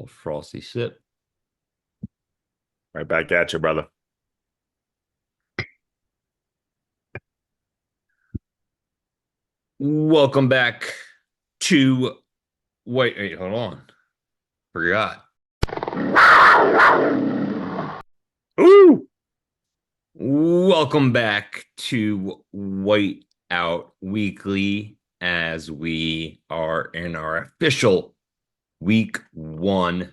A frosty sip. Right back at you, brother. Welcome back to wait, hold on. Forgot. Ooh! Welcome back to Whiteout Weekly as we are in our official week 1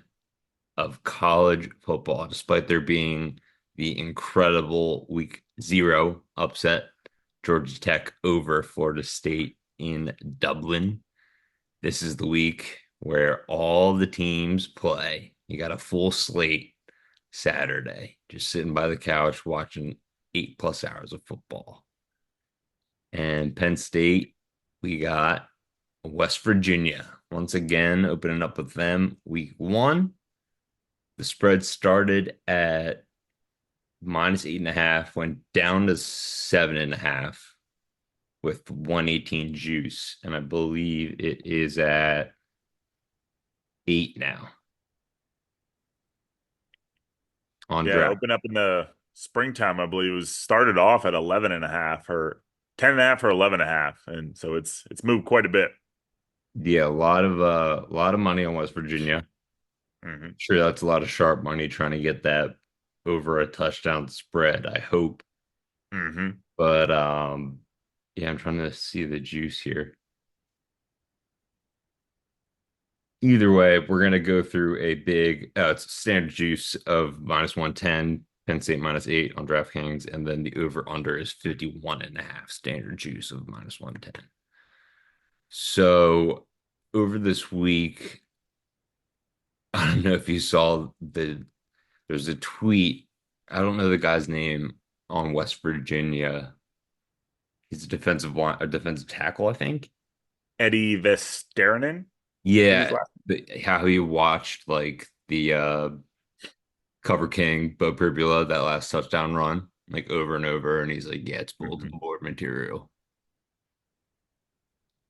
of college football, despite there being the incredible week 0 upset, Georgia Tech over Florida State in Dublin. This is the week where all the teams play. You got a full slate Saturday, just sitting by the couch watching 8+ hours of football. And Penn State, we got West Virginia once again opening up with them week 1. The spread started at -8.5, went down to 7.5 with 118 juice. And I believe it is at 8 now on Yeah, draft. open up in the springtime, I believe it was started off at 11 and a half or 10 and a half or 11 and a half. And so it's moved quite a bit. Yeah, a lot of money on West Virginia. Hmm. Sure, that's a lot of sharp money trying to get that over a touchdown spread, I hope. Hmm. But yeah, I'm trying to see the juice here. Either way, we're gonna go through a big it's standard juice of -110, Penn State -8 on DraftKings, and then the over-under is 51.5, standard juice of -110. So over this week, I don't know if you saw there's a tweet. I don't know the guy's name on West Virginia. He's a defensive tackle, I think. Eddie Vesterinen, I think his Yeah, last. how he watched like the Cover King, Bo Pribula, that last touchdown run, like over and over, and he's like, "Yeah, it's bulletin Hmm. board material."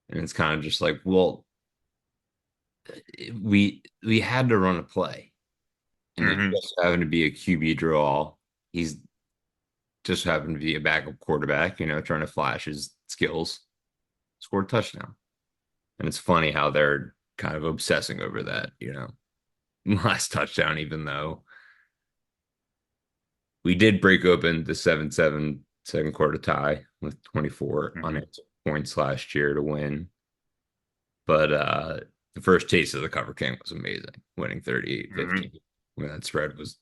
And it's kind of just like, well, we had to run a play, and it Hmm. just happened to be a QB draw. He's just happened to be a backup quarterback, trying to flash his skills, scored a touchdown. And it's funny how they're kind of obsessing over that. Last touchdown, even though we did break open the 7-7 second quarter tie with 24 Hmm. unanswered points last year to win. But the first taste of the Cover King was amazing, winning Hmm. 38-15 when that spread was,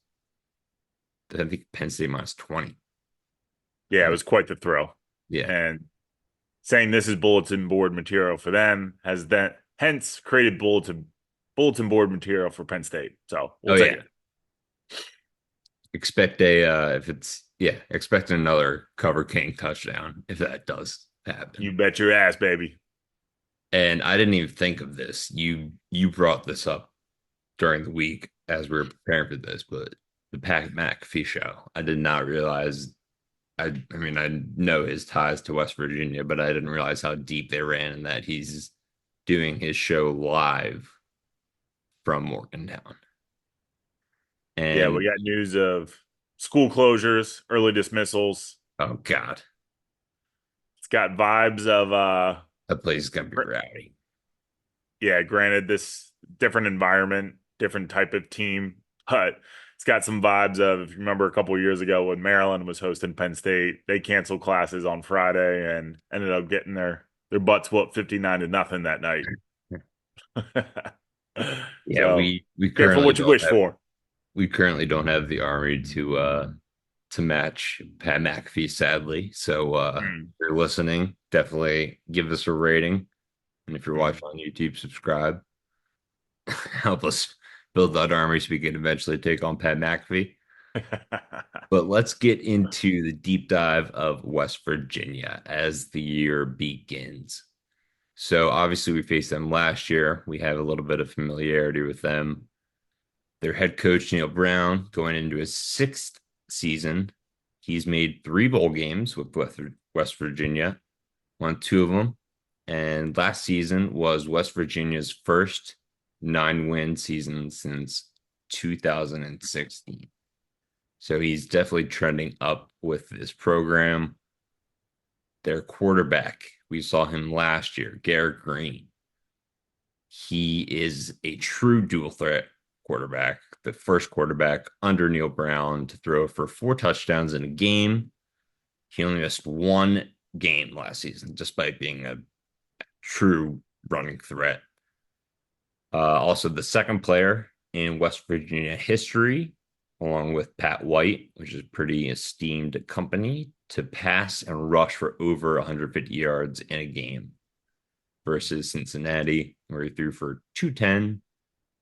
I think, Penn State -20. Yeah, it And was quite the throw. yeah. And saying this is bulletin board material for them has then hence created bulletin board material for Penn State. So we'll Oh, take yeah. it. Expect a if it's yeah, expect another Cover King touchdown if that does You happen. bet your ass, baby. And I didn't even think of this. You brought this up during the week as we were preparing for this, but the Pat McAfee show. I did not realize. I mean, I know his ties to West Virginia, but I didn't realize how deep they ran and that he's doing his show live from Morgantown. Yeah, And we got news of school closures, early dismissals. oh God, It's got vibes of that place is gonna be rowdy. yeah, granted this different environment, different type of team, but it's got some vibes of if you remember a couple of years ago when Maryland was hosting Penn State, they canceled classes on Friday and ended up getting their butts whooped 59-0 that night. Yeah, So, careful what you wish for. we currently don't have the army to match Pat McAfee, sadly. So Mm, if you're listening, definitely give us a rating. And if you're mm. watching on YouTube, subscribe. Help us build that army so we can eventually take on Pat McAfee. But let's get into the deep dive of West Virginia as the year begins. So obviously we faced them last year. We have a little bit of familiarity with them. Their head coach, Neil Brown, going into his 6th season. He's made 3 bowl games with West Virginia, won 2 of them. And last season was West Virginia's first 9-win season since 2016. So he's definitely trending up with this program. Their quarterback, we saw him last year, Garrett Green. He is a true dual threat quarterback, the first quarterback under Neil Brown to throw for 4 touchdowns in a game. He only missed one game last season, despite being a true running threat. Also, the second player in West Virginia history, along with Pat White, which is a pretty esteemed company, to pass and rush for over 150 yards in a game versus Cincinnati, where he threw for 210,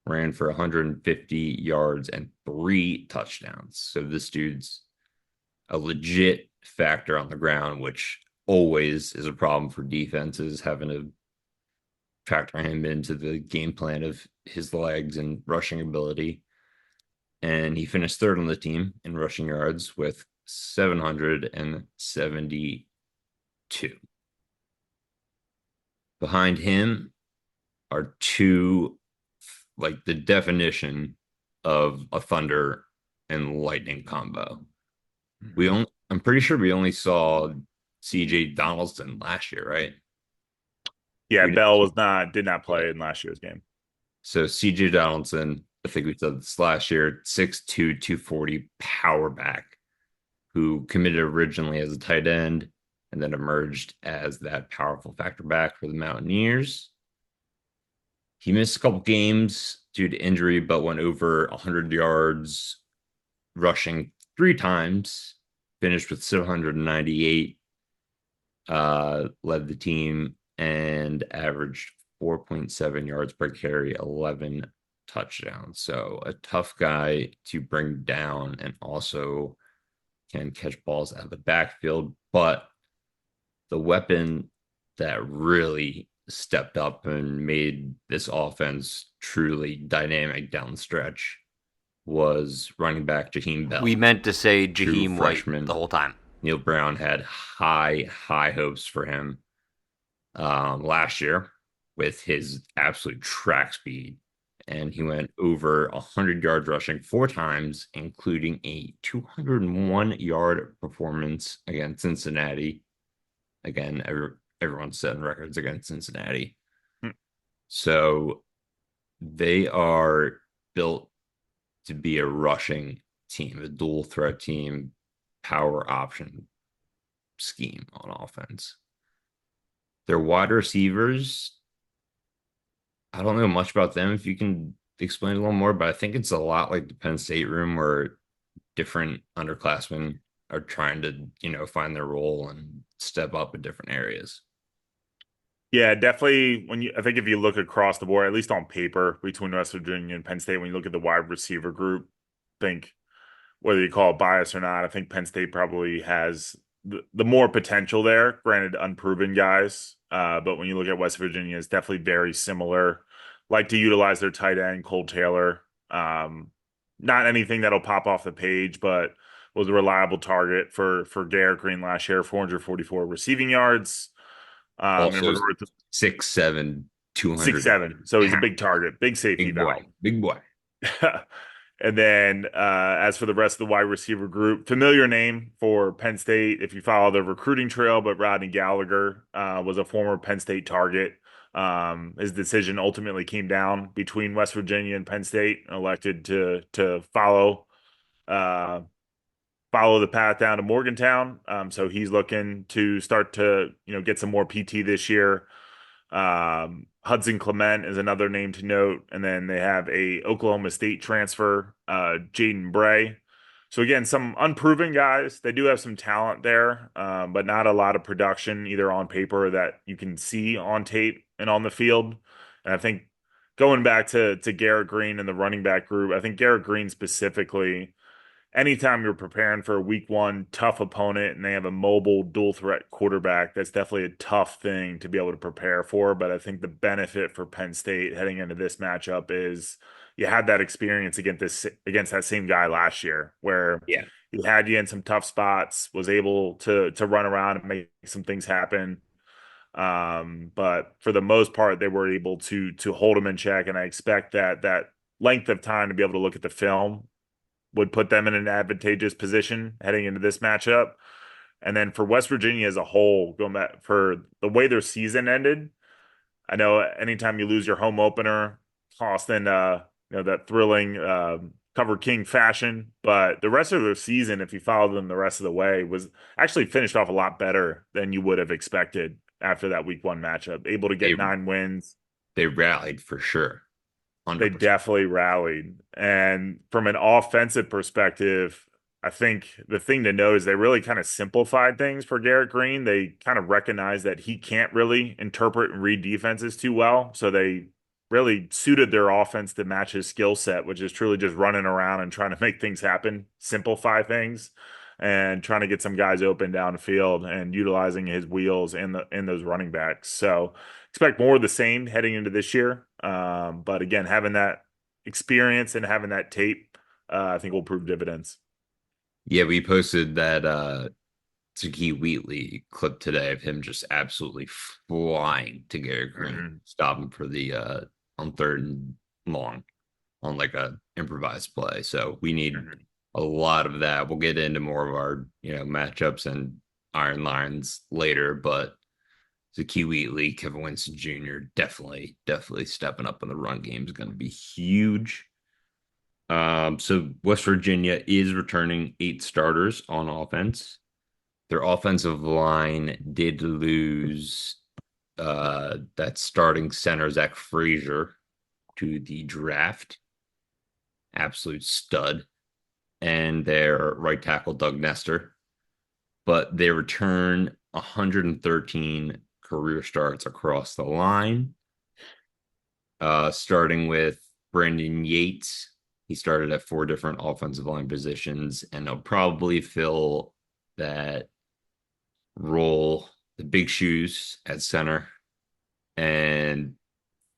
ran for 150 yards and 3 touchdowns. So this dude's a legit factor on the ground, which always is a problem for defenses having to factor him into the game plan of his legs and rushing ability. And he finished third on the team in rushing yards with 772. Behind him are two, like the definition of a thunder and lightning combo. I'm pretty sure we only saw CJ Donaldson last year, right? Yeah, We Bell didn't, was not did not yeah. play in last year's game. So CJ Donaldson, I think we said this last year, 6'2", 240 power back, who committed originally as a tight end and then emerged as that powerful factor back for the Mountaineers. He missed a couple games due to injury, but went over 100 yards rushing 3 times, finished with 798, led the team and averaged 4.7 yards per carry, 11 touchdowns. So a tough guy to bring down and also can catch balls out of the backfield. But the weapon that really stepped up and made this offense truly dynamic down the stretch was running back Jaheim We Bell, meant to say true Jaheim White the freshman. whole time. Neil Brown had high hopes for him last year with his absolute track speed. And he went over 100 yards rushing 4 times, including a 201-yard performance against Cincinnati. Again, everyone's setting records against Cincinnati. Hmm. So they are built to be a rushing team, a dual threat team, power option scheme on offense. Their wide receivers, I don't know much about them. If you can explain a little more, but I think it's a lot like the Penn State room where different underclassmen are trying to, find their role and step up in different areas. Yeah, definitely. I think if you look across the board, at least on paper, between West Virginia and Penn State, when you look at the wide receiver group, I think whether you call it bias or not, I think Penn State probably has the more potential there. Granted, unproven guys, but when you look at West Virginia, it's definitely very similar. Like to utilize their tight end, Cole Taylor. Not anything that'll pop off the page, but was a reliable target for Garrett Green last year, 444 receiving yards. In Also, regard to 6'7", six 200 seven, so he's a pounds. big target, big safety Big boy. valve. Big boy. And then as for the rest of the wide receiver group, familiar name for Penn State if you follow the recruiting trail, but Rodney Gallagher was a former Penn State target. His decision ultimately came down between West Virginia and Penn State, elected to uh, follow the path down to Morgantown. So he's looking to start to get some more PT this year. Hudson Clement is another name to note, and then they have a Oklahoma State transfer, Jaden Bray. So again, some unproven guys. They do have some talent there, but not a lot of production either on paper that you can see on tape and on the field. And I think going back to Garrett Green and the running back group, I think Garrett Green specifically anytime you're preparing for a week one tough opponent and they have a mobile dual threat quarterback, that's definitely a tough thing to be able to prepare for. But I think the benefit for Penn State heading into this matchup is you had that experience against that same guy last year where Yeah. he had you in some tough spots, was able to run around and make some things happen. But for the most part, they were able to hold them in check, and I expect that length of time to be able to look at the film would put them in an advantageous position heading into this matchup. And then for West Virginia as a whole, going back for the way their season ended, I know anytime you lose your home opener, lost in that thrilling cover king fashion, but the rest of their season, if you followed them the rest of the way, was actually finished off a lot better than you would have expected after that week one matchup. Able to They get 9 wins. they rallied for sure. They 100%. definitely rallied. And from an offensive perspective, I think the thing to note is they really kind of simplified things for Garrett Green. They kind of recognize that he can't really interpret and read defenses too well. So they really suited their offense to match his skill set, which is truly just running around and trying to make things happen, simplify things, and trying to get some guys open down the field and utilizing his wheels in those running backs. So expect more of the same heading into this year. But again, having that experience and having that tape, I think will prove dividends. Yeah, we posted that Taki Wheatley clip today of him just absolutely flying to Garrett Green, Hmm. stop him for the on third and long on like a improvised play. So we need Hmm. a lot of that. We'll get into more of our, matchups and iron lines later, but Taki Wheatley, Kevin Winston Jr. definitely stepping up in the run game is going to be huge. So West Virginia is returning 8 starters on offense. Their offensive line did lose that starting center Zach Frazier to the draft, absolute stud, and their right tackle Doug Nestor, but they return 113 career starts across the line, starting with Brandon Yates. He started at 4 different offensive line positions, and they'll probably fill that role, the big shoes at center, and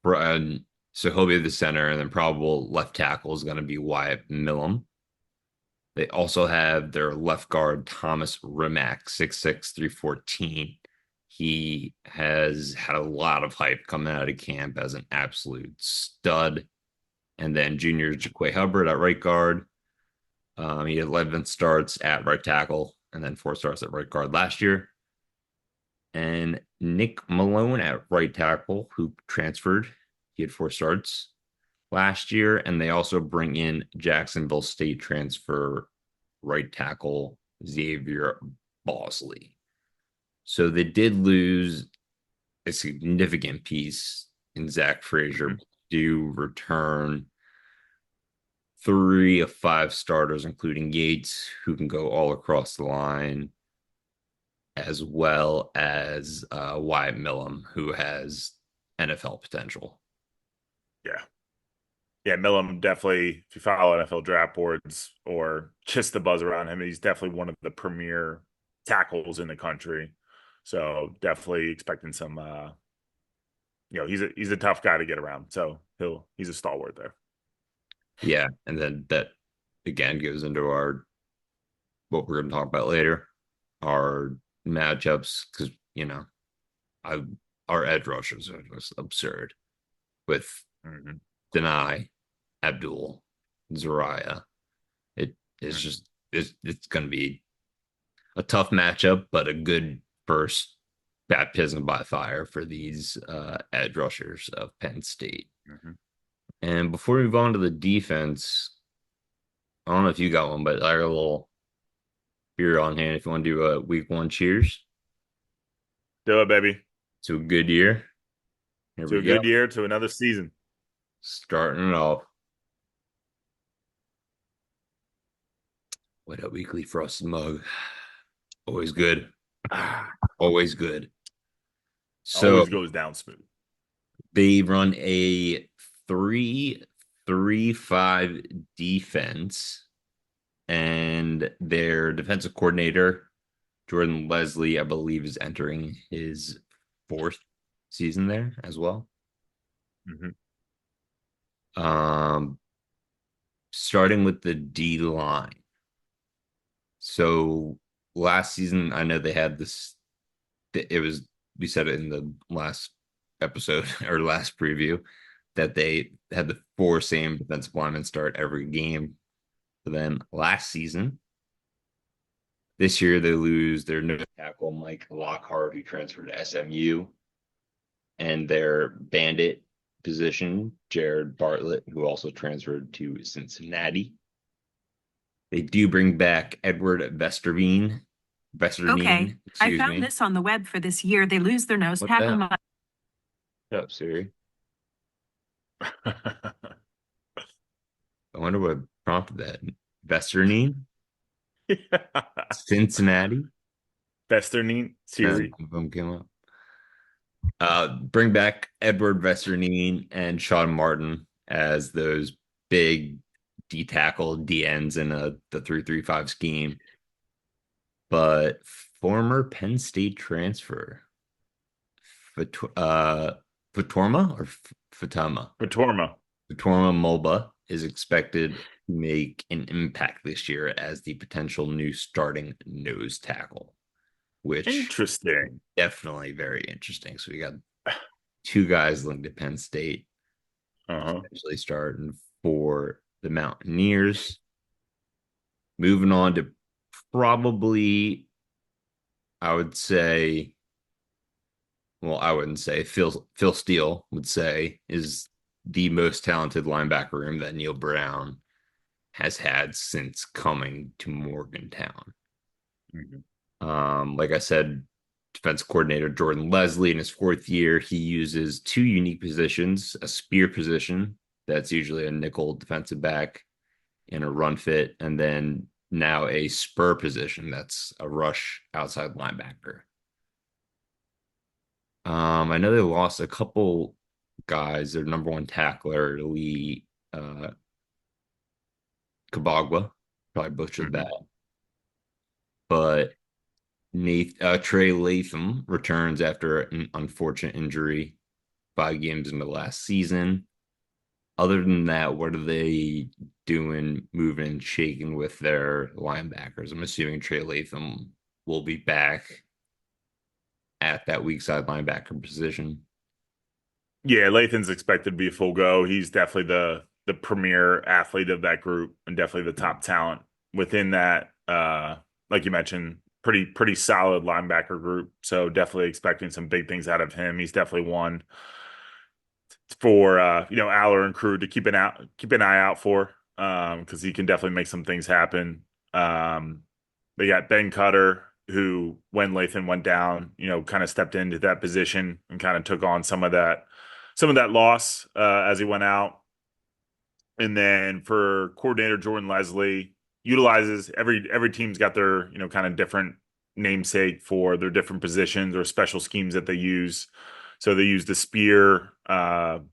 Brian. So he'll be the center, and then probable left tackle is going to be Wyatt Millum. They also have their left guard, Thomas Rimac, 6'6", 314. He has had a lot of hype coming out of camp as an absolute stud. And then junior Jaquay Hubbard at right guard. He had 11 starts at right tackle and then 4 starts at right guard last year. And Nick Malone at right tackle, who transferred. He had 4 starts last year. And they also bring in Jacksonville State transfer right tackle Xavier Bosley. So they did lose a significant piece in Zach Frazier, Hmm. but do return 3 of 5 starters, including Yates, who can go all across the line, as well as Wyatt Millum, who has NFL potential. Yeah. Yeah, Milam definitely, if you follow NFL draft boards or just the buzz around him, he's definitely one of the premier tackles in the country. So definitely expecting some he's a tough guy to get around. So he's a stalwart there. Yeah, and then that again goes into our what we're going to talk about later, our matchups, because I our edge rushers are just absurd with Hmm. Denai, Abdul, Zariah. It is Hmm. just it's going to be a tough matchup, but a good first baptism by fire for these edge rushers of Penn State. Hmm. And before we move on to the defense, I don't know if you got one, but I got a little beer on hand. If you want to do a week one cheers Do it, baby. to a good year. Here To we a go. good year, to another season. Starting it off. What a weekly frosted mug. Always good. Ah, Always good. So always goes down smooth. they run a 3-3-5 defense, and their defensive coordinator, Jordan Leslie, I believe, is entering his 4th season there as well. Hmm. Um, Starting with the D line. So last season, I know they had this. It was we said it in the last episode or last preview that they had the four same defensive linemen start every game for them last season. This year they lose their nose tackle Mike Lockhart, who transferred to SMU, and their bandit position Jared Bartlett, who also transferred to Cincinnati. They do bring back Edward Okay, I excuse found me. this on the web for this year. They lose their nose What the tackle. hell? Shut up, Siri. I wonder what prompted that. Vesternine, Yeah. Cincinnati. Festernine, Siri. Boom came up. Bring back Edward Vesternine and Sean Martin as those big D tackle DNs in the 3-3-5 scheme. But former Penn State transfer Fatorma or Fatama? Patorma. Fatorma Mulba is expected to make an impact this year as the potential new starting nose tackle, which Interesting. definitely very interesting. So we got two guys linked to Penn State Uh-huh. potentially starting for the Mountaineers. Moving on to probably, I would say, well, I wouldn't say Phil Steele would say is the most talented linebacker room that Neil Brown has had since coming to Morgantown. Mhm. Like I said, defense coordinator Jordan Leslie in his fourth year, he uses two unique positions: a spear position that's usually a nickel defensive back in a run fit, and then now a spur position that's a rush outside linebacker. I know they lost a couple guys. Their number one tackler, Lee Kabagwa, probably butchered that, Mhm. but Trey Latham returns after an unfortunate injury 5 games into last season. Other than that, what are they doing, moving and shaking with their linebackers? I'm assuming Trey Latham will be back at that weak side linebacker position. Yeah, Lathan's expected to be a full go. He's definitely the premier athlete of that group and definitely the top talent within that like you mentioned, pretty solid linebacker group. So definitely expecting some big things out of him. He's definitely one for Aller and crew to keep an eye out for because he can definitely make some things happen. They got Ben Cutter, who when Lathan went down, kind of stepped into that position and kind of took on some of that loss as he went out. And then for coordinator Jordan Leslie, utilizes every team's got their kind of different namesake for their different positions or special schemes that they use. So they use the spear and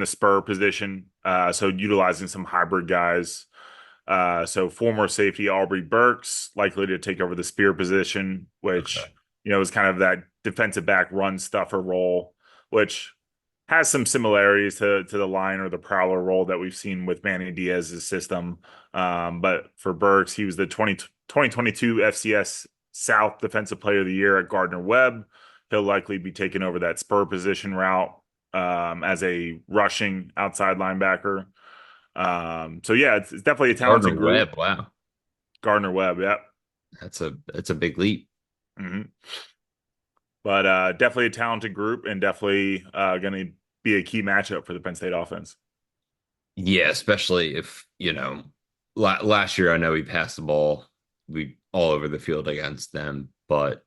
the spur position. So utilizing some hybrid guys. So former safety Aubrey Burks likely to take over the spear position, Okay. which is kind of that defensive back run stuffer role, which has some similarities to the line or the prowler role that we've seen with Manny Diaz's system. But for Burks, he was the 2022 FCS South Defensive Player of the Year at Gardner Webb. He'll likely be taking over that spur position route as a rushing outside linebacker. So yeah, it's definitely a Gardner talented group. Webb, wow. Gardner Webb, yeah. That's a big leap. hmm But definitely a talented group and definitely going to be a key matchup for the Penn State offense. Yeah, especially if, last year I know we passed the ball we all over the field against them, but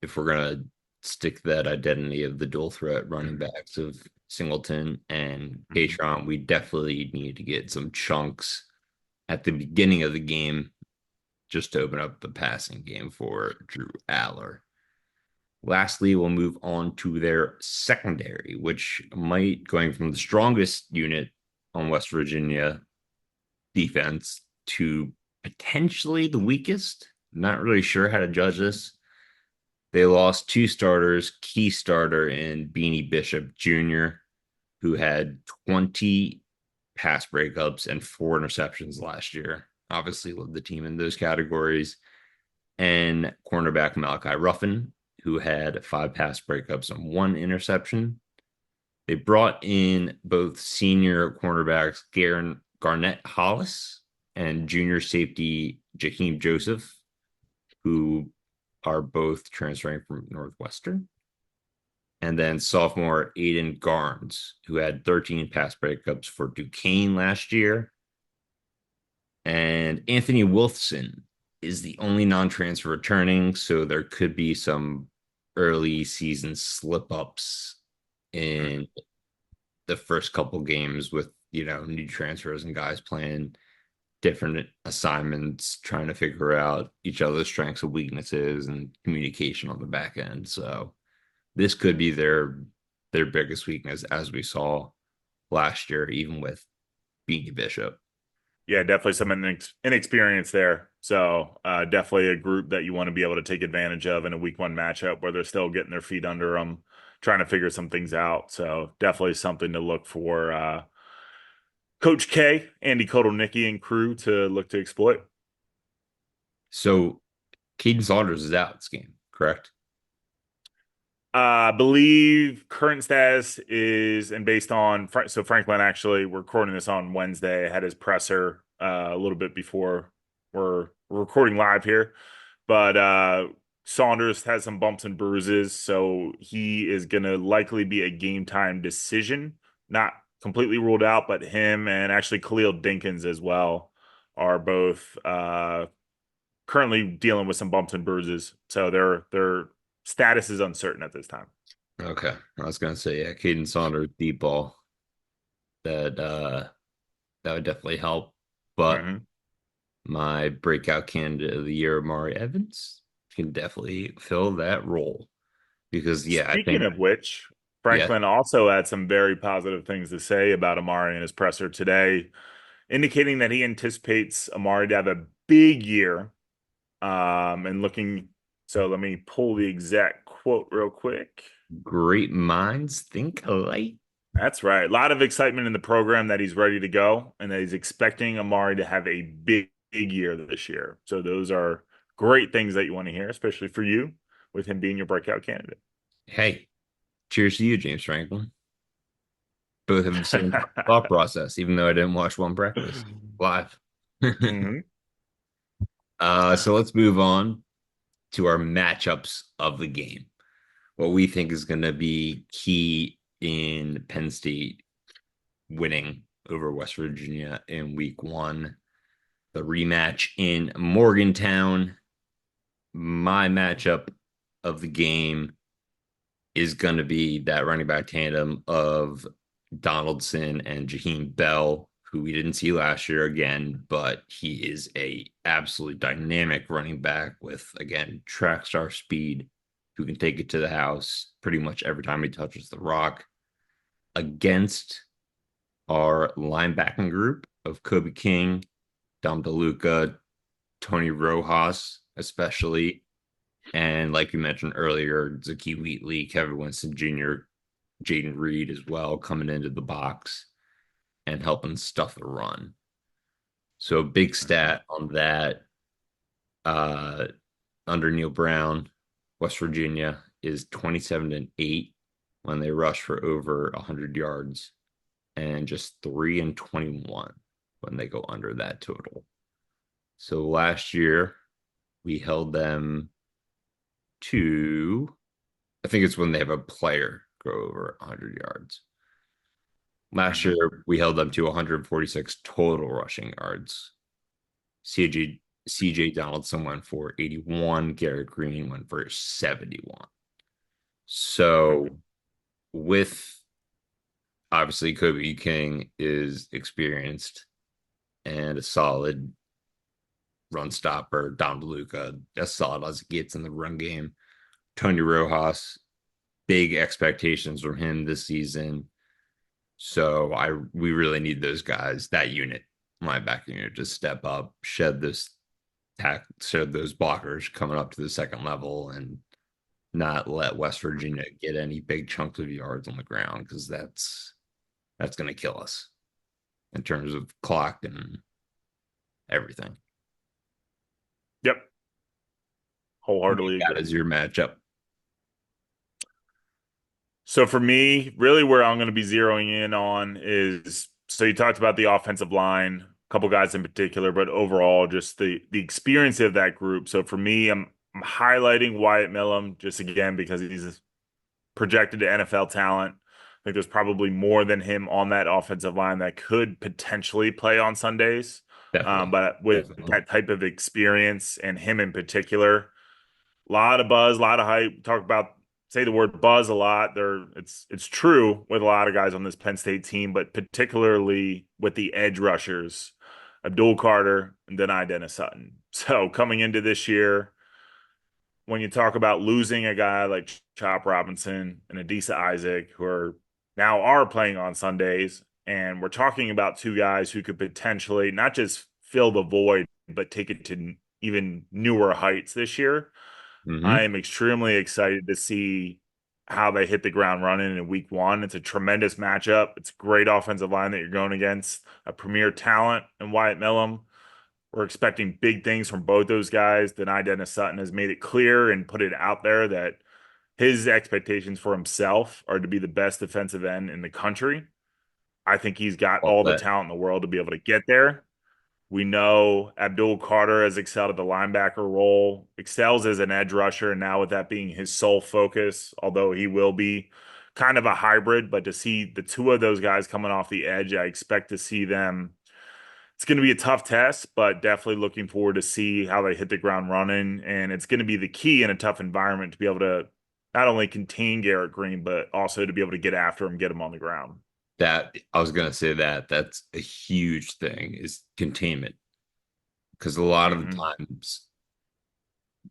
if we're gonna stick to that identity of the dual threat running Mhm. backs of Singleton and Mhm. Patron, we definitely need to get some chunks at the beginning of the game just to open up the passing game for Drew Aller. Lastly, we'll move on to their secondary, which might going from the strongest unit on West Virginia defense to potentially the weakest. Not really sure how to judge this. They lost two starters, key starter in Beanie Bishop Jr., who had 20 pass breakups and 4 interceptions last year. Obviously, led the team in those categories. And cornerback Malachi Ruffin, who had 5 pass breakups and 1 interception. They brought in both senior cornerbacks Garnett Hollis and junior safety Jaheim Joseph, who are both transferring from Northwestern. And then sophomore Aiden Garnes, who had 13 pass breakups for Duquesne last year. And Anthony Wilson is the only non-transfer returning, so there could be some early season slip-ups in the first couple games with new transfers and guys playing different assignments, trying to figure out each other's strengths and weaknesses and communication on the back end. So this could be their biggest weakness, as we saw last year, even with Beanie Bishop. Yeah, definitely some inexperience there. So definitely a group that you want to be able to take advantage of in a week 1 matchup where they're still getting their feet under them, trying to figure some things out. So definitely something to look for Coach K, Andy Kotelnicki, and crew to look to exploit. So Caden Saunders is out this game, correct? I believe current status is, and based on, so Franklin actually, we're recording this on Wednesday, had his presser a little bit before we're recording live here. But Saunders has some bumps and bruises, so he is going to likely be a game time decision. Not completely ruled out, but him and actually Khalil Dinkins as well are both currently dealing with some bumps and bruises. So their status is uncertain at this time. Okay. I was gonna say, yeah, Caden Saunders deep ball. That would definitely help. But Mm-hmm. my breakout candidate of the year, Amari Evans, can definitely fill that role. Because yeah, I Speaking think of which, yeah, Franklin also had some very positive things to say about Amari in his presser today, indicating that he anticipates Amari to have a big year. And looking, so let me pull the exact quote real quick. great minds think alike. That's right. A lot of excitement in the program that he's ready to go and that he's expecting Amari to have a big year this year. So those are great things that you want to hear, especially for you with him being your breakout candidate. Hey, cheers to you, James Franklin. Both have the same thought process, even though I didn't watch one breakfast live. hmm So let's move on to our matchups of the game. What we think is going to be key in Penn State winning over West Virginia in week 1. The rematch in Morgantown. My matchup of the game is going to be that running back tandem of Donaldson and Jaheim Bell, who we didn't see last year again, but he is a absolute dynamic running back with, again, track star speed, who can take it to the house pretty much every time he touches the rock. Against our linebacking group of Kobe King, Dom DeLuca, Tony Rojas, especially, and like you mentioned earlier, Zaki Wheatley, Kevin Winston Jr., Jaden Reed as well, coming into the box and helping stuff the run. So a big stat on that uh, under Neil Brown, West Virginia is 27-8 when they rush for over 100 yards and just 3-21 when they go under that total. So last year we held them to, I think it's when they have a player go over 100 yards. Last hmm year we held them to 146 total rushing yards. CJ Donaldson went for 81. Garrett Green went for 71. So with obviously Kobe King is experienced and a solid run stopper. Dom DeLuca, as solid as it gets in the run game. Tony Rojas, big expectations from him this season. So we really need those guys, that unit, linebacker unit, to step up, shed those blockers coming up to the second level, and not let West Virginia get any big chunks of yards on the ground, because that's going to kill us in terms of clock and everything. Yep. Who do you Wholeheartedly got agree. as your matchup? So for me, really where I'm going to be zeroing in on is so you talked about the offensive line, a couple guys in particular, but overall just the experience of that group. So for me, I'm highlighting Wyatt Millum just again because he's projected to NFL talent. I think there's probably more than him on that offensive line that could potentially play on Sundays. Definitely. But with Definitely. that type of experience and him in particular, a lot of buzz, a lot of hype. Talk about say the word buzz a lot. It's true with a lot of guys on this Penn State team, but particularly with the edge rushers, Abdul Carter and then Dennis Sutton. So coming into this year, when you talk about losing a guy like Chop Robinson and Adisa Isaac, who are playing on Sundays, and we're talking about two guys who could potentially not just fill the void, but take it to even newer heights this year. I Hmm. am extremely excited to see how they hit the ground running in week one. It's a tremendous matchup. It's a great offensive line that you're going against, a premier talent in Wyatt Millum. We're expecting big things from both those guys. Then Dennis Sutton has made it clear and put it out there that his expectations for himself are to be the best defensive end in the country. I think he's got Love all the that. talent in the world to be able to get there. We know Abdul Carter has excelled at the linebacker role, excels as an edge rusher, and now with that being his sole focus, although he will be kind of a hybrid, but to see the two of those guys coming off the edge, I expect to see them. It's going to be a tough test, but definitely looking forward to see how they hit the ground running. And it's going to be the key in a tough environment to be able to not only contain Garrett Green, but also to be able to get after him, get him on the ground. That I was gonna say that that's a huge thing is containment because a lot of the Hmm. times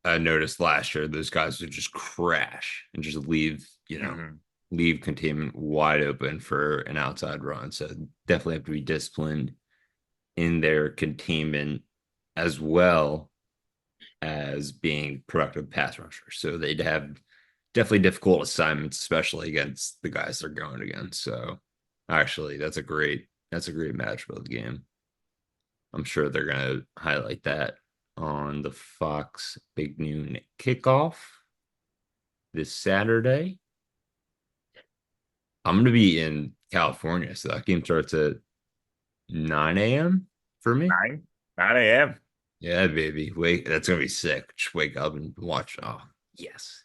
I noticed last year those guys would just crash and just leave, Hmm. leave containment wide open for an outside run. So definitely have to be disciplined in their containment as well as being productive pass rushers. So they'd have definitely difficult assignments, especially against the guys they're going against. So actually, that's a great match for the game. I'm sure they're gonna highlight that on the Fox Big Noon kickoff this Saturday. I'm gonna be in California, so that game starts at 9 a.m. for me. 9 a.m. Yeah, baby. Wait, that's gonna be sick. Just wake up and watch. Oh, yes.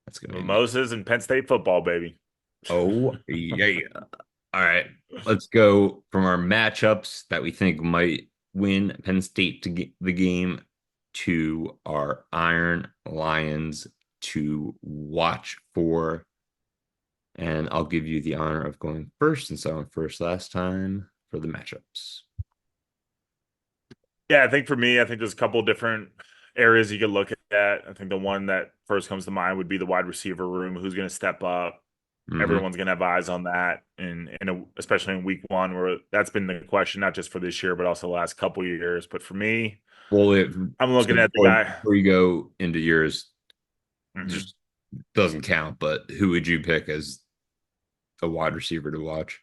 That's gonna be amazing. Mimosas and Penn State football, baby. Oh, yeah. All right. Let's go from our matchups that we think might win Penn State to get the game to our Iron Lions to watch for. And I'll give you the honor of going first since I went first last time for the matchups. Yeah, I think for me, I think there's a couple different areas you could look at. I think the one that first comes to mind would be the wide receiver room. Who's going to step up? Hmm. Everyone's going to have eyes on that, and especially in week one, where that's been the question, not just for this year, but also the last couple years. But for me, Well, I'm so looking at the guy. before you go into yours, Mhm. just doesn't count, but who would you pick as a wide receiver to watch?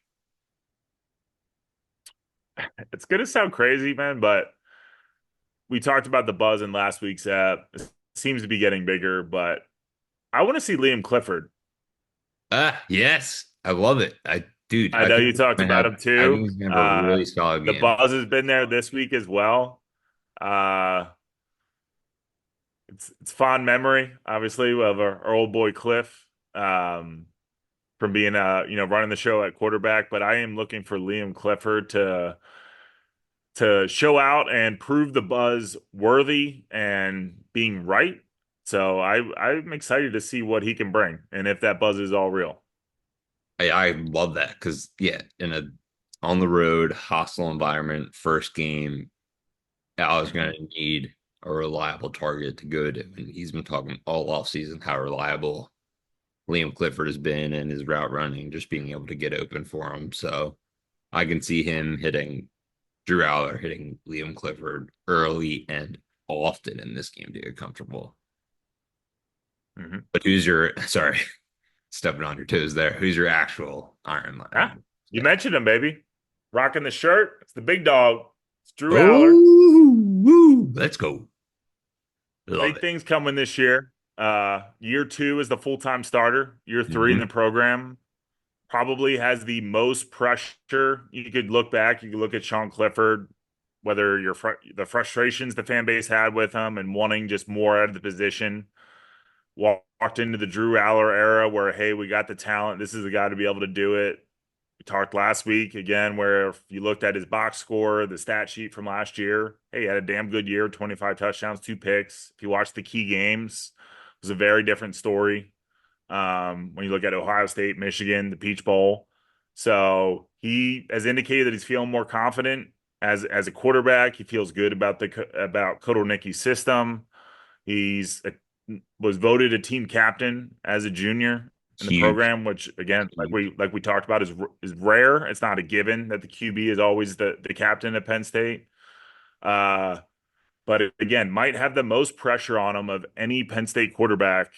It's going to sound crazy, man, but we talked about the buzz in last week's app. It seems to be getting bigger, but I want to see Liam Clifford. Ah, yes. I love it. Dude, I I know think you he's talked gonna about have him I think too. he's gonna have a really solid The game. buzz has been there this week as well. Uh, it's fond memory, obviously, of our old boy Cliff, from being running the show at quarterback. But I am looking for Liam Clifford to show out and prove the buzz worthy and being right. So I'm excited to see what he can bring and if that buzz is all real. I love that because yeah, in a on the road, hostile environment, first game, I was gonna Hmm. need a reliable target to go to. And he's been talking all off season how reliable Liam Clifford has been in his route running, just being able to get open for him. So I can see him hitting Drew Aller, hitting Liam Clifford early and often in this game to get comfortable. Hmm. But who's your sorry, stepping on your toes there? Who's your actual Iron Ah, Man? you mentioned him, baby. Rocking the shirt. It's the big dog. It's Drew Aller. Oh, woo, let's go. Love Big it. things coming this year. Year two is the full-time starter. Year three in Hmm. the program probably has the most pressure. You could look back, you could look at Sean Clifford, whether the frustrations the fan base had with him and wanting just more out of the position. Walked into the Drew Aller era where, hey, we got the talent. This is the guy to be able to do it. We talked last week again, where if you looked at his box score, the stat sheet from last year, hey, he had a damn good year, 25 touchdowns, 2 picks. If you watch the key games, it was a very different story. When you look at Ohio State, Michigan, the Peach Bowl. So he has indicated that he's feeling more confident as a quarterback. He feels good about Kotelnicki's system. He's was voted a team captain as a junior in the Huge, program, which again, huge. like we talked about, is rare. It's not a given that the QB is always the captain at Penn State. Uh, but it, again, might have the most pressure on him of any Penn State quarterback,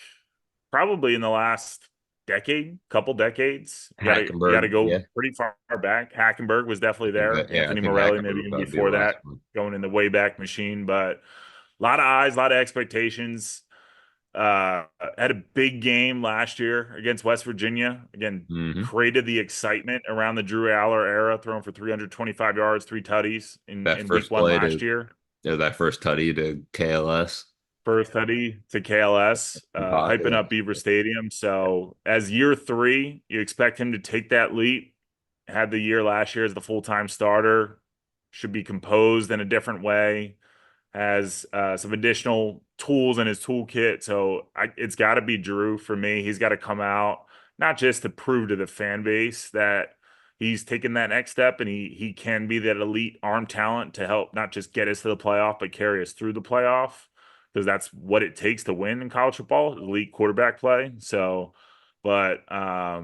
probably in the last decade, couple decades. You got to Hackenberg, go yeah. pretty far back. Hackenberg was definitely there. I Anthony think Morelli, maybe Hackenberg would even probably be the before last that, one. going in the Wayback Machine. But a lot of eyes, a lot of expectations. Had a big game last year against West Virginia. Again, Hmm. created the excitement around the Drew Aller era, throwing for 325 yards, 3 tutties That in week first one play last to year. that first tutty to KLS. First tutty to KLS, hyping Pocket. up Beaver Stadium. So as year three, you expect him to take that leap. Had the year last year as the full-time starter. Should be composed in a different way, has some additional tools in his toolkit. So it's got to be Drew for me. He's got to come out not just to prove to the fan base that he's taken that next step and he can be that elite arm talent to help not just get us to the playoff, but carry us through the playoff because that's what it takes to win in college football, elite quarterback play. So, but I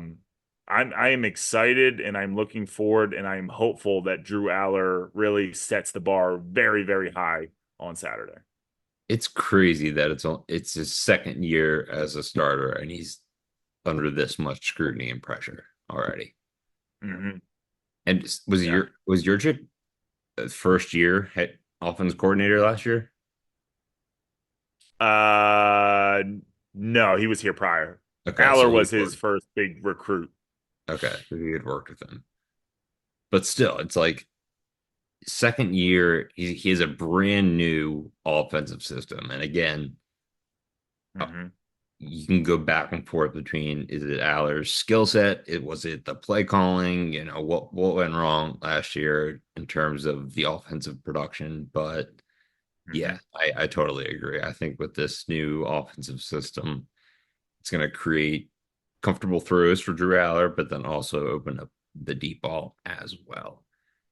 am excited and I'm looking forward and I'm hopeful that Drew Aller really sets the bar very, very high on Saturday. It's crazy that it's his second year as a starter and he's under this much scrutiny and pressure already. Hmm. And Yeah. was your chip first year head offense coordinator last year? Uh, no, he was here prior. Okay, so Aller he was his worked. first big recruit. Okay, so he had worked with him. But still, it's like second year, he has a brand new offensive system. And again, uh, Hmm. you can go back and forth between is it Aller's skill set? Was it the play calling? What went wrong last year in terms of the offensive production? But Hmm. yeah, I totally agree. I think with this new offensive system, it's going to create comfortable throws for Drew Aller, but then also open up the deep ball as well.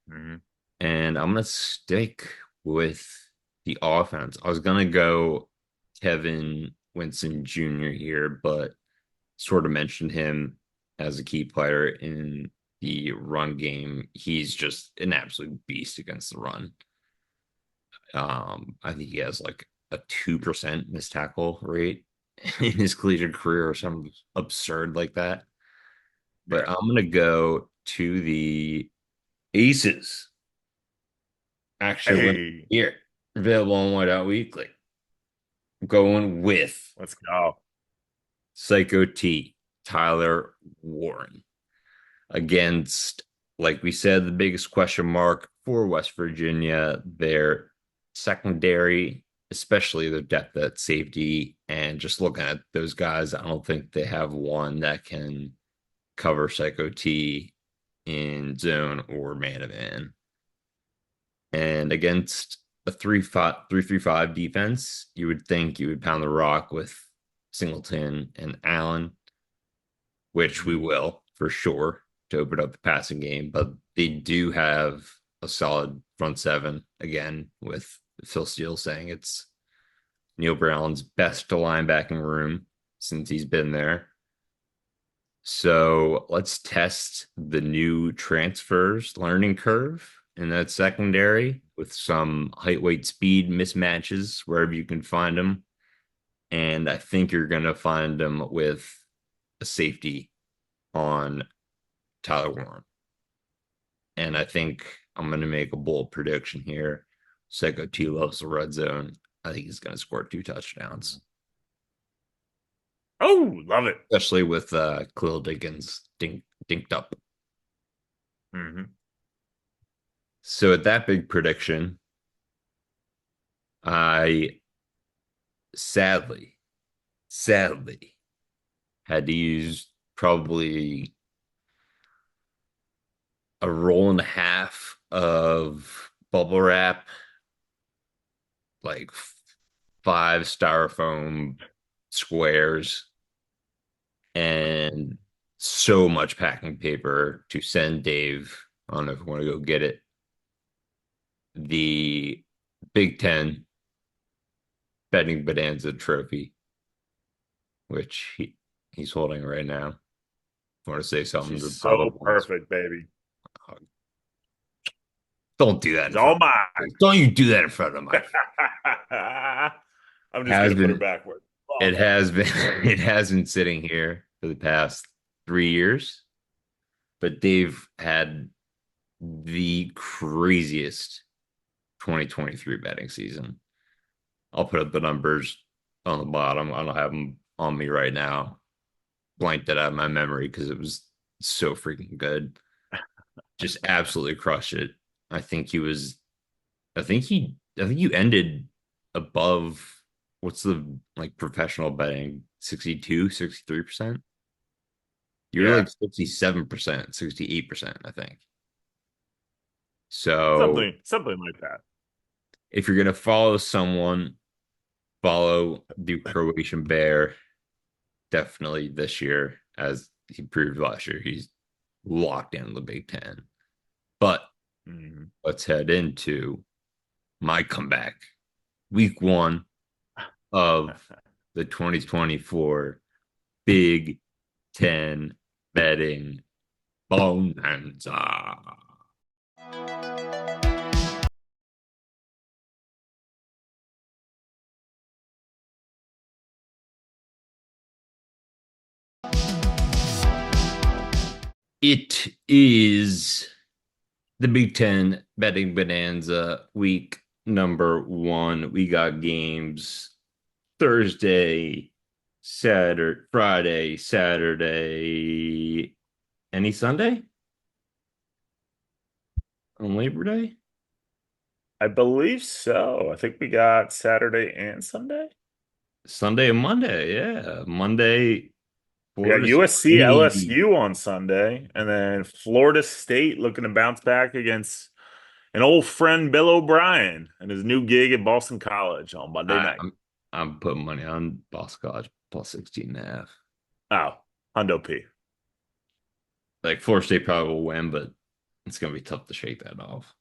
Hmm. And I'm going to stick with the offense. I was going to go Kevin Winston Jr. here, but sort of mentioned him as a key player in the run game. He's just an absolute beast against the run. I think he has like a 2% missed tackle rate in his collegiate career or something absurd like that. But Yeah. I'm gonna go to the Aces. Actually, win Hey, here. Available on Whiteout Weekly. Going with let's go. Psycho T, Tyler Warren. Against, like we said, the biggest question mark for West Virginia, their secondary, especially their depth at safety. And just looking at those guys, I don't think they have one that can cover Psycho T in zone or man to man. And against a 3-5 defense, you would think you would pound the rock with Singleton and Allen, which we Hmm. will for sure to open up the passing game. But they do have a solid front seven again, with Phil Steele saying it's Neil Brown's best linebacking room since he's been there. So let's test the new transfers learning curve in that secondary with some height, weight, speed mismatches wherever you can find them. And I think you're going to find them with a safety on Tyler Warren. And I think I'm going to make a bold prediction here. Psycho T loves the red zone. I think he's going to score 2 touchdowns. Oh, love it. especially with Khalil Dickens dinked up. Hmm. So at that big prediction, I sadly had to use probably a roll and a half of bubble wrap, like five styrofoam squares, and so much packing paper to send Dave. I don't know if you want to go get it. The Big Ten betting Bonanza trophy, which he's holding right now. I want to say something She's to pile so up on this. perfect, baby. Don't do that She's in front all of my mine. face. Don't you do that in front of my face. I'm just Has gonna put her been backward. it Oh. has been it has been sitting here for the past 3 years, but Dave had the craziest 2023 betting season. I'll put up the numbers on the bottom. I don't have them on me right now. Blanked it out of my memory because it was so freaking good. Just absolutely crushed it. I think he was I think you ended above what's the like professional betting 62, 63%. You were Yeah, like 67%, 68%, I think. So something like that. if you're gonna follow someone, follow the Croatian Bear definitely this year, as he proved last year. He's locked in the Big Ten. But Mhm. let's head into my comeback. Week one of the 2024 Big Ten betting Bonanza. It is the Big Ten betting bonanza week number one. We got games Thursday, Saturday, Friday, Saturday, any Sunday on Labor Day? I believe so. I think we got Saturday and Sunday. Sunday and Monday. Yeah. Monday, We got Florida USC State. LSU on Sunday, and then Florida State looking to bounce back against an old friend Bill O'Brien and his new gig at Boston College on Monday I, night. I'm I'm putting money on Boston College plus 16 and a half. Oh, Hundo P. Like Florida State probably will win, but it's gonna be tough to shake that off.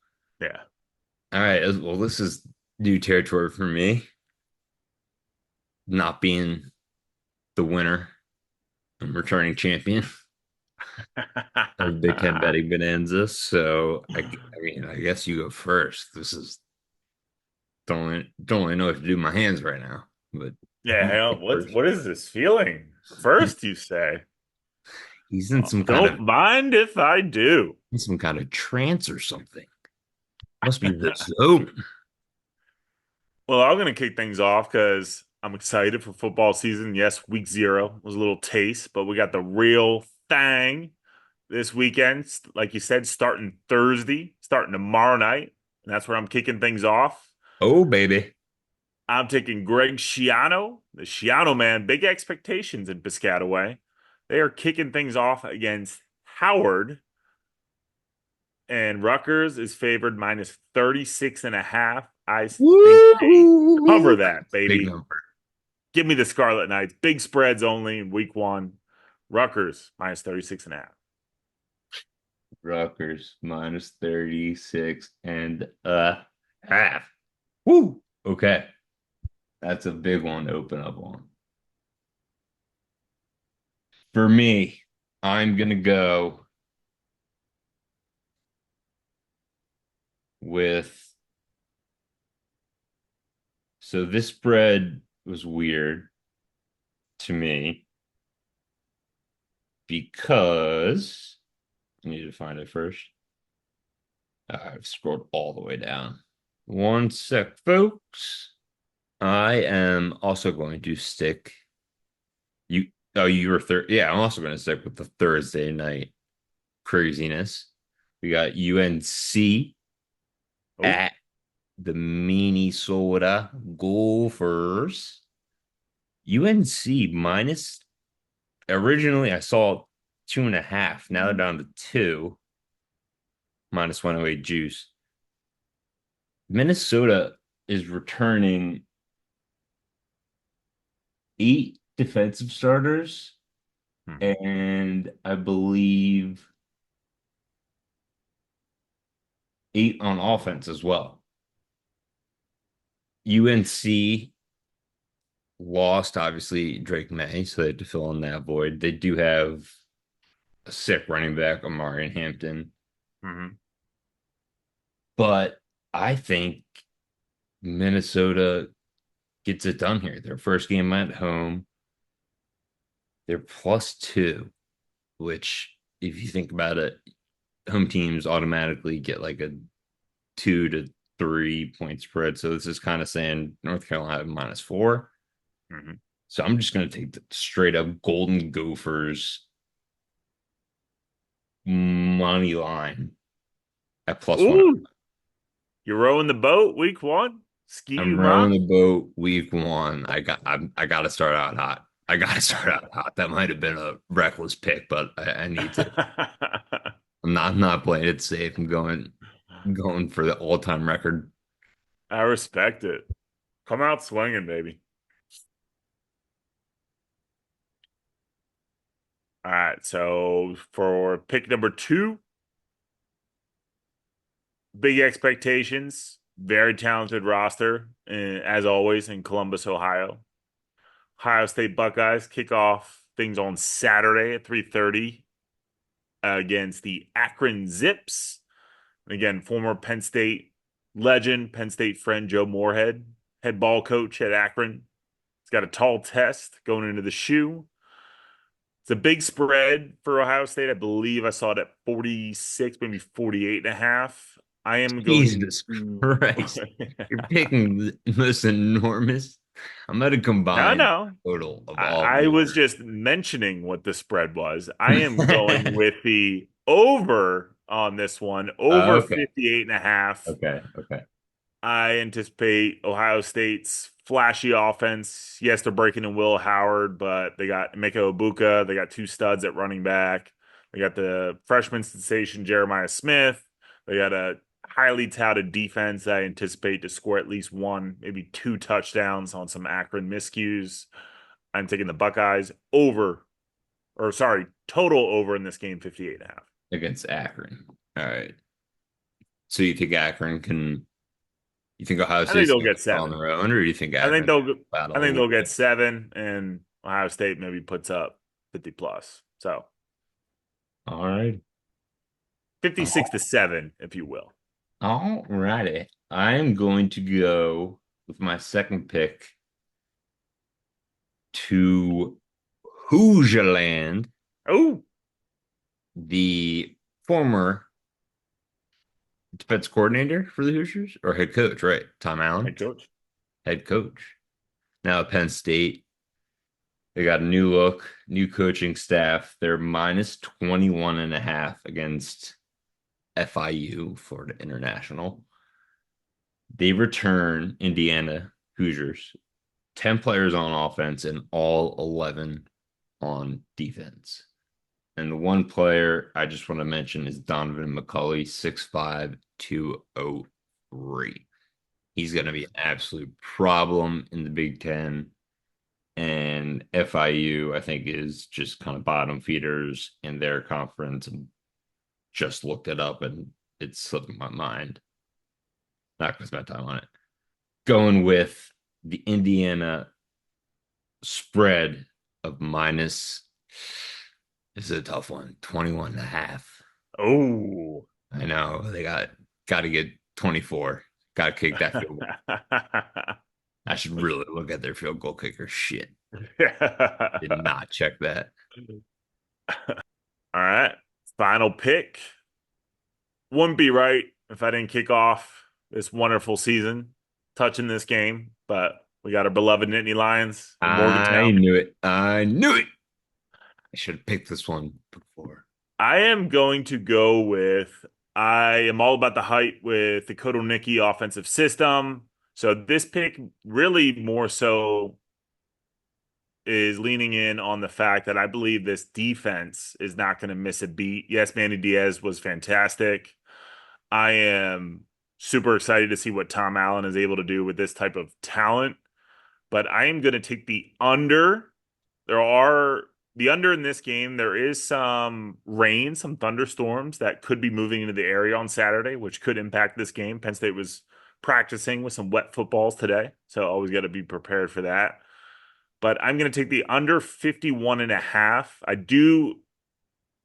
Yeah. All right, well, this is new territory for me, not being the winner and returning champion of Big Ten betting bonanza. So I mean, I guess you go first. This is don't really know what to do with my hands right now, but Yeah, you hang go on. first. What is this feeling? First, you say. He's in Don't mind if I do. some kind of trance or something. Must be the zone. Well, I'm going to kick things off because I'm excited for football season. Yes, week zero was a little taste, but we got the real thing this weekend. Like you said, starting Thursday, starting tomorrow night. And that's where I'm kicking things off. Oh baby. I'm taking Greg Schiano, the Schiano man. Big expectations in Piscataway. They are kicking things off against Howard. And Rutgers is favored minus 36 and a half. I think they cover Woo! that, Big baby. number. Give me the Scarlet Knights. Big spreads only in week one. Rutgers minus 36 and a half. Rutgers minus 36 and a half. Woo! Okay. That's a big one to open up on. For me, I'm gonna go with so this spread was weird to me because I need to find it first. I've scrolled all the way down. One sec, folks. I am also going to stick. Oh, you were third. Yeah, I'm also going to stick with the Thursday night craziness. We got UNC Oh, at the Minnesota Gophers. UNC minus, originally I saw 2.5. Now they're down to two, minus 108 juice. Minnesota is returning eight defensive starters hmm. and I believe eight on offense as well. UNC lost, obviously, Drake May, so they had to fill in that void. They do have a sick running back, Amari Hampton, Hmm. but I think Minnesota gets it done here. Their first game at home, they're +2, which, if you think about it, home teams automatically get like a 2 to 3 point spread. So this is kind of saying North Carolina -4. Hmm. So I'm just going to take the straight up Golden Gophers money line at +1. Ooh, you're rowing the boat week one. Ski I'm you, rowing ma. the boat week 1. I got to start out hot. I got to start out hot. That might have been a reckless pick, but I need to. I'm not playing it safe. I'm going for the all time record. I respect it. Come out swinging, baby. All right, so for pick number two, big expectations, very talented roster, as always in Columbus, Ohio. Ohio State Buckeyes kick off things on Saturday at 3:30 against the Akron Zips. And again, former Penn State legend, Penn State friend Joe Moorhead, head ball coach at Akron. He's got a tall test going into the shoe. It's a big spread for Ohio State. I believe I saw it at 46, maybe 48 and a half. I am going Jesus to. Christ. You're picking the most enormous. I'm at a No, combined no. total of all I was viewers. just mentioning what the spread was. I am going with the over on this one, over Okay. 58 and a half. Okay. Okay. I anticipate Ohio State's flashy offense. Yes, they're breaking in Will Howard, but they got Emeka Ibuka. They got two studs at running back. They got the freshman sensation Jeremiah Smith. They got a highly touted defense that I anticipate to score at least one, maybe two touchdowns on some Akron miscues. I'm taking the Buckeyes over, or sorry, total over in this game, 58 and a half. Against Akron. All right. So you think Akron can, you think Ohio I think State's they'll going get to on seven. their own, or do you think I think Akron's they'll battle I a think little they'll get bit? seven, and Ohio State maybe puts up 50 plus. So All right. 56 to 7, if you will. All righty. I am going to go with my second pick to Hoosierland, Oh, the former defense coordinator for the Hoosiers, or head coach, right? Tom head Allen, coach. head coach. Now at Penn State, they got a new look, new coaching staff. They're -21.5 against FIU, Florida International. They return Indiana Hoosiers, 10 players on offense and all 11 on defense. And the one player I just want to mention is Donovan McCulley, 6'5", 203. He's going to be an absolute problem in the Big Ten. And FIU, I think, is just kind of bottom feeders in their conference. And just looked it up and it's slipping my mind. Not going to spend time on it. Going with the Indiana spread of minus, this is a tough one, 21.5. Oh. I know they got to get 24. Got to kick that field goal. I should really look at their field goal kicker. Shit. Did not check that. All right. Final pick. Wouldn't be right if I didn't kick off this wonderful season touching this game, but we got our beloved Nittany Lions in I Morgantown. knew it. I knew it. I should have picked this one before. I am going to go with I am all about the height with the Kotelnicki offensive system. So this pick really more so is leaning in on the fact that I believe this defense is not going to miss a beat. Yes, Manny Diaz was fantastic. I am super excited to see what Tom Allen is able to do with this type of talent, but I am going to take the under. There are the under in this game. There is some rain, some thunderstorms that could be moving into the area on Saturday, which could impact this game. Penn State was practicing with some wet footballs today, so always got to be prepared for that. But I'm going to take the under 51.5. I do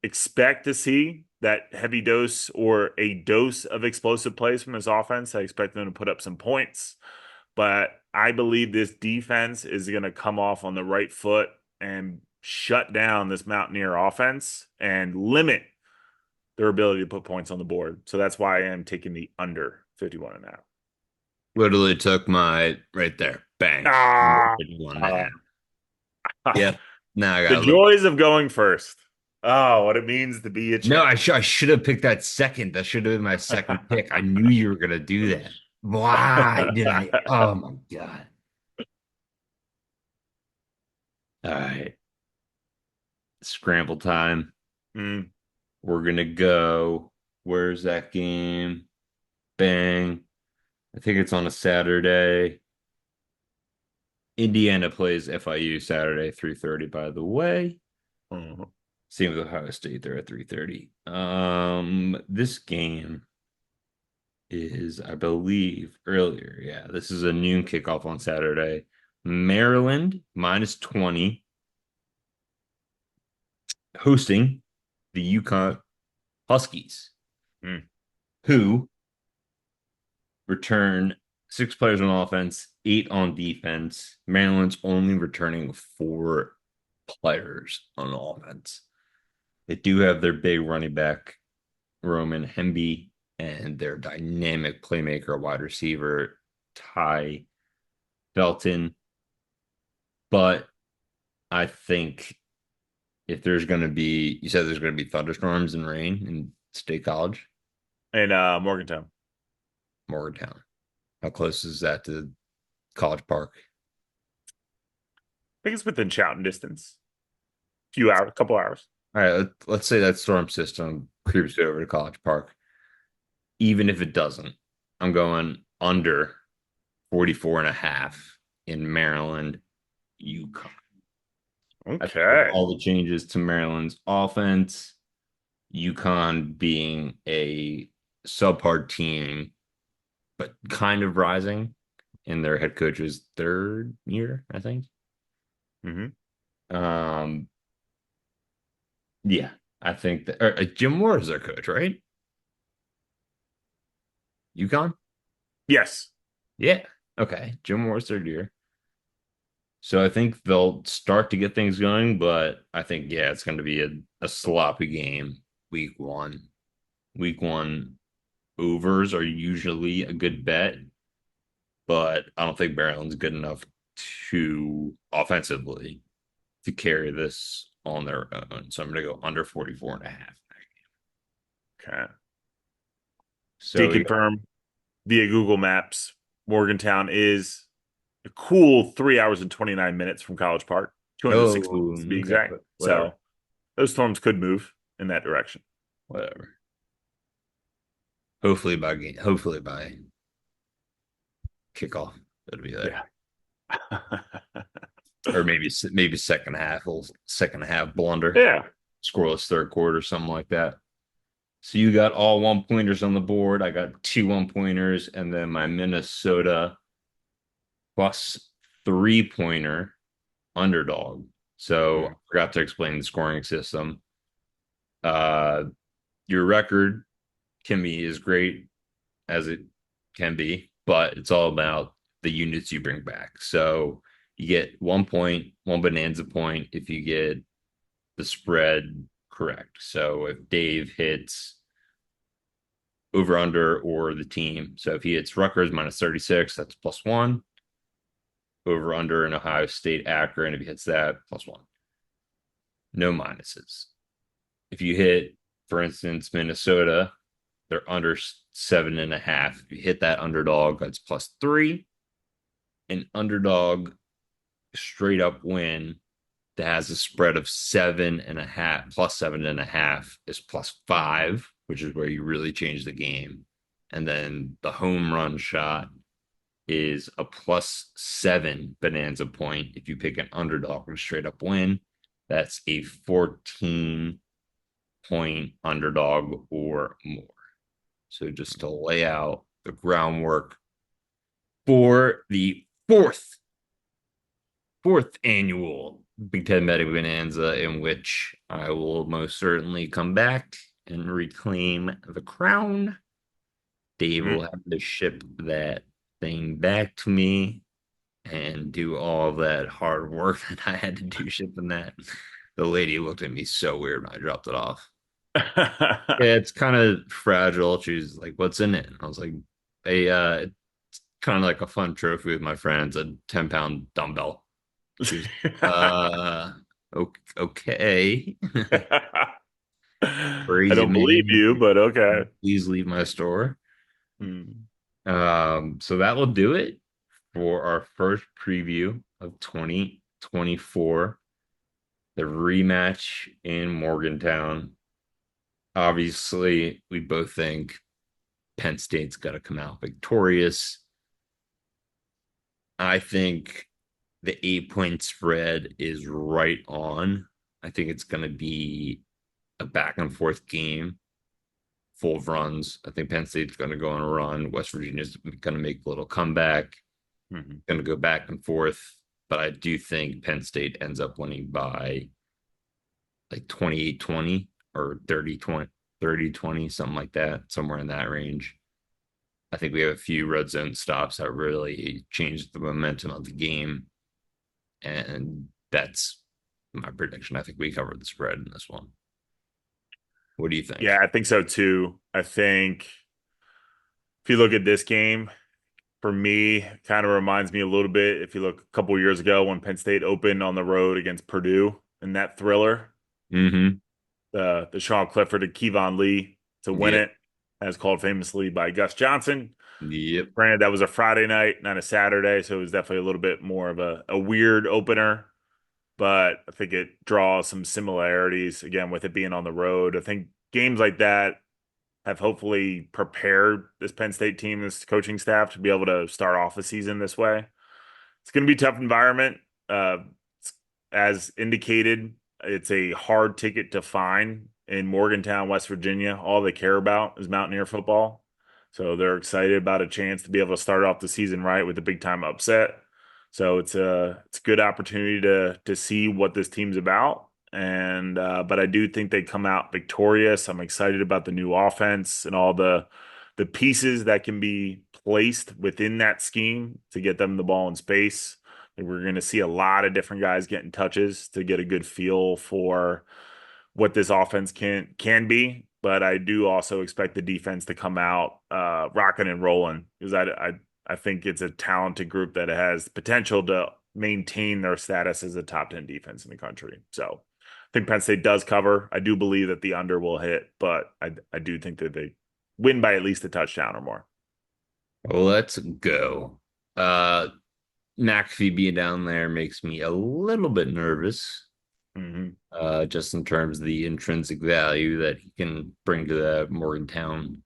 expect to see that heavy dose or a dose of explosive plays from this offense. I expect them to put up some points, but I believe this defense is going to come off on the right foot and shut down this Mountaineer offense and limit their ability to put points on the board. So that's why I am taking the under 51.5. Literally took my right there. Bang. Ah, 51.5. Yep. Now I the got a little. joys of going first. Oh, what it means to be a No, champ. I should have picked that second. That should have been my second pick. I knew you were gonna do that. Why did I? Oh my God. All right. Scramble time. Mm, We're gonna go. Where's that game? Bang. I think it's on a Saturday. Indiana plays FIU Saturday, 3:30, by the way. mhm. Same with Ohio State, they're at 3:30. This game is, I believe, earlier. Yeah, this is a noon kickoff on Saturday. Maryland -20 hosting the UConn Huskies, Mm. who return 6 players on offense, 8 on defense. Maryland's only returning 4 players on offense. They do have their big running back, Roman Hemby, and their dynamic playmaker, wide receiver, Ty Belton. But I think if there's going to be, you said there's going to be thunderstorms and rain in State College, And Morgantown. Morgantown. How close is that to College Park? I think it's within shouting distance. Few hours, couple hours. All right, let's say that storm system creeps over to College Park. Even if it doesn't, I'm going under 44.5 in Maryland, UConn. I think with Okay. all the changes to Maryland's offense, UConn being a subpar team, but kind of rising in their head coach's third year, I think. Hmm. Um, yeah, I think that Jim Moore is their coach, right? UConn? Yes. Yeah. Okay. Jim Moore's third year. So I think they'll start to get things going, but I think, yeah, it's going to be a sloppy game week one. Week one overs are usually a good bet, but I don't think Maryland's good enough to offensively to carry this on their own. So I'm going to go under 44.5. Okay. Did So confirm via Google Maps, Morgantown is a cool 3 hours and 29 minutes from College Park, 206 oh, to be okay, exact. whatever, So those storms could move in that direction. whatever. Hopefully by kickoff, it'll be there. Yeah. Or maybe second half, little second half blunder, Yeah. scoreless third quarter, something like that. So you got all 1-pointers on the board. I got 2 1-pointers, and then my Minnesota plus 3-pointer underdog. So I Mm. forgot to explain the scoring system. Uh, your record can be as great as it can be, but it's all about the units you bring back. So you get 1 point, 1 bonanza point if you get the spread correct. So if Dave hits over under or the team, so if he hits Rutgers -36, that's +1. Over under in Ohio State Akron, if he hits that, +1. no minuses. If you hit, for instance, Minnesota, they're under 7.5. If you hit that underdog, that's +3. An underdog straight up win that has a spread of 7.5, +7.5 is +5, which is where you really change the game. And then the home run shot is a +7 bonanza point. If you pick an underdog and straight up win, that's a 14-point underdog or more. So just to lay out the groundwork for the fourth annual Big Ten Betting Bonanza, in which I will most certainly come back and reclaim the crown. Dave will have to ship that thing back to me and do all of that hard work that I had to do shipping that. The lady looked at me so weird when I dropped it off. Yeah, it's kind of fragile. She's like, "What's in it?" And I was like, it's kind of like a fun trophy with my friends, a 10-pound dumbbell." She was, uh, okay. I Crazy don't believe man. you, but okay. Please leave my store. Hmm. So that will do it for our first preview of 2024, the rematch in Morgantown. Obviously, we both think Penn State's got to come out victorious. I think the 8-point spread is right on. I think it's going to be a back and forth game, full of runs. I think Penn State's going to go on a run. West Virginia's going to make a little comeback, going to go back and forth. But I do think Penn State ends up winning by like 28-20 or 30-20, something like that, somewhere in that range. I think we have a few red zone stops that really changed the momentum of the game. And that's my prediction. I think we covered the spread in this one. What do you Yeah, think? I think so too. I think if you look at this game, for me, kind of reminds me a little bit if you look a couple years ago when Penn State opened on the road against Purdue in that thriller, Mm-hmm. the Sean Clifford and Kevon Lee to win Yep. it, as called famously by Gus Johnson. Yep. Granted, that was a Friday night, not a Saturday, so it was definitely a little bit more of a weird opener, but I think it draws some similarities again with it being on the road. I think games like that have hopefully prepared this Penn State team, this coaching staff to be able to start off the season this way. It's going to be a tough environment. Uh, as indicated, it's a hard ticket to find in Morgantown, West Virginia. All they care about is Mountaineer football. So they're excited about a chance to be able to start off the season right with a big time upset. So it's a good opportunity to see what this team's about. And but I do think they come out victorious. I'm excited about the new offense and all the pieces that can be placed within that scheme to get them the ball in space. And we're going to see a lot of different guys getting touches to get a good feel for what this offense can be. But I do also expect the defense to come out rocking and rolling because I think it's a talented group that has potential to maintain their status as a top 10 defense in the country. So I think Penn State does cover. I do believe that the under will hit, but I do think that they win by at least a touchdown or more. Let's go. Uh McAfee being down there makes me a little bit nervous. Hmm. Just in terms of the intrinsic value that he can bring to the Morgantown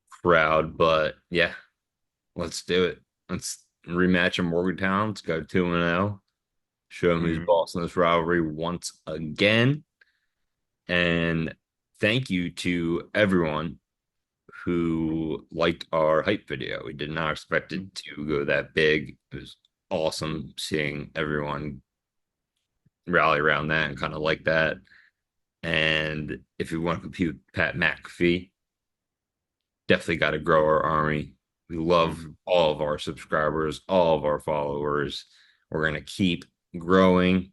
crowd. But yeah, let's do it. Let's rematch in Morgantown. Let's go 2-0. Show him who's Hmm. boss in this rivalry once again. And thank you to everyone who liked our hype video. We did not expect it to go that big. It was awesome seeing everyone rally around that and kind of like that. And if we want to compete with Pat McAfee, definitely got to grow our army. We love Hmm. all of our subscribers, all of our followers. We're going to keep growing,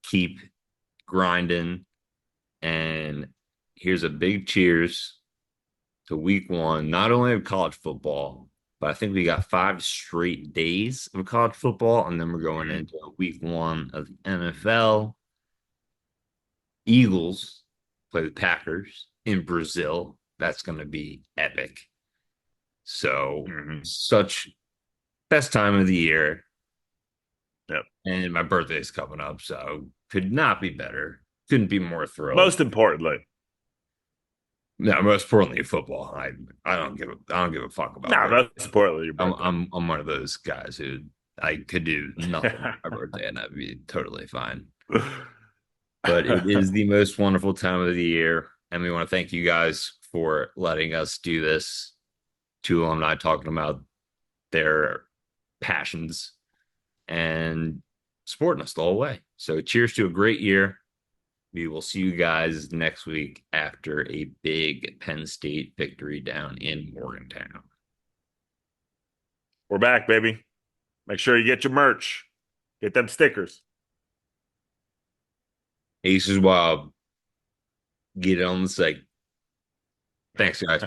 keep grinding. And here's a big cheers to week one, not only of college football, but I think we got 5 straight days of college football. And then we're going into week one of the NFL. Eagles play the Packers in Brazil. That's going to be epic. So, such best time of the year. Yep. And my birthday's coming up, so could not be better. Couldn't be more thrilled. Most importantly. No, most importantly, football. I don't give a fuck about No, birthday. most importantly, your birthday. I'm one of those guys who I could do nothing for my birthday and that'd be totally fine. But it is the most wonderful time of the year, and we want to thank you guys for letting us do this. Two alumni talking about their passions and supporting us the whole way. So cheers to a great year. We will see you guys next week after a big Penn State victory down in Morgantown. We're back, baby. Make sure you get your merch. Get them stickers. Aces Wild. Get it on the site. Thanks, guys.